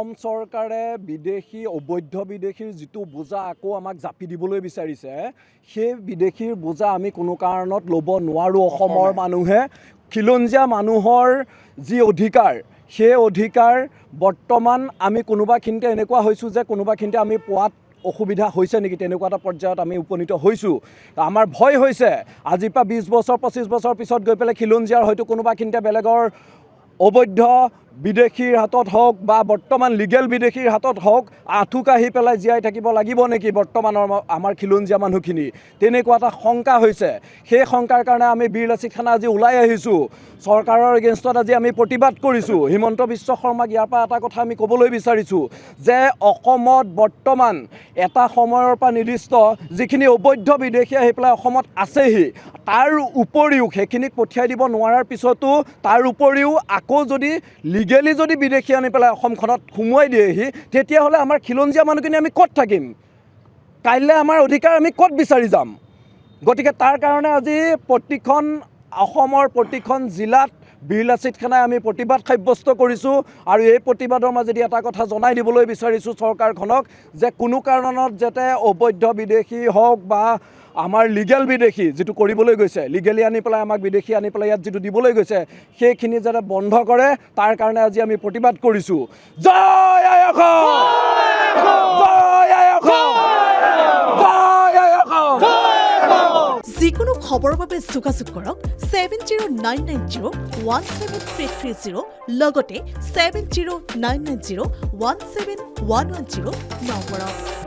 অসম চৰকাৰে বিদেশী অবৈধ বিদেশীৰ যিটো বোজা আকৌ আমাক জাপি দিবলৈ বিচাৰিছে সেই বিদেশীৰ বোজা আমি কোনো কাৰণত ল'ব নোৱাৰোঁ। অসমৰ মানুহে খিলঞ্জীয়া মানুহৰ যি অধিকাৰ সেই অধিকাৰ বৰ্তমান আমি কোনোবাখিনিতে এনেকুৱা হৈছোঁ যে কোনোবাখিনিতে আমি পোৱাত অসুবিধা হৈছে নেকি তেনেকুৱা এটা পৰ্যায়ত আমি উপনীত হৈছোঁ। আমাৰ ভয় হৈছে আজিৰ পৰা 20 বছৰ 25 বছৰ পিছত গৈ পেলাই খিলঞ্জীয়াৰ হয়তো কোনোবাখিনিতে বেলেগৰ অবৈধ বিদেশীৰ হাতত হওক বা বৰ্তমান লিগেল বিদেশীৰ হাতত হওক আঁঠু কাঢ়ি পেলাই জীয়াই থাকিব লাগিব নেকি বৰ্তমানৰ আমাৰ খিলঞ্জীয়া মানুহখিনি, তেনেকুৱা এটা শংকা হৈছে। সেই শংকাৰ কাৰণে আমি বীৰ লাচিত খানা আজি ওলাই আহিছোঁ, চৰকাৰৰ এগেইনষ্টত আজি আমি প্ৰতিবাদ কৰিছোঁ। হিমন্ত বিশ্ব শৰ্মাক ইয়াৰ পৰা এটা কথা আমি ক'বলৈ বিচাৰিছোঁ যে অসমত বৰ্তমান এটা সময়ৰ পৰা নিৰ্দিষ্ট যিখিনি অবৈধ বিদেশী আহি পেলাই অসমত আছেহি, তাৰ উপৰিও সেইখিনিক পঠিয়াই দিব নোৱাৰাৰ পিছতো তাৰ উপৰিও আকৌ যদি লিগেলি যদি বিদেশী আনি পেলাই অসমখনত সোমোৱাই দিয়েহি তেতিয়াহ'লে আমাৰ খিলঞ্জীয়া মানুহখিনি আমি ক'ত থাকিম? কাইলৈ আমাৰ অধিকাৰ আমি ক'ত বিচাৰি যাম? গতিকে তাৰ কাৰণে আজি অসমৰ প্ৰতিখন জিলাত বীৰ লাচিত খানাই আমি প্ৰতিবাদ সাব্যস্ত কৰিছোঁ। আৰু এই প্ৰতিবাদৰ মাজেদি এটা কথা জনাই দিবলৈ বিচাৰিছোঁ চৰকাৰখনক যে কোনো কাৰণত যাতে অবৈধ বিদেশী হওক বা আমাৰ লিগেল বিদেশী যিটো কৰিবলৈ গৈছে, লিগেলি আনি পেলাই আমাক বিদেশী আনি পেলাই ইয়াত যিটো দিবলৈ গৈছে সেইখিনি যাতে বন্ধ কৰে তাৰ কাৰণে আজি আমি প্ৰতিবাদ কৰিছোঁ। জয় আই অসম! জয় আই অসম! জয় আই অসম! যিকোনো খবৰৰ বাবে যোগাযোগ কৰক 7099017330 লগতে 7099017110 নম্বৰত।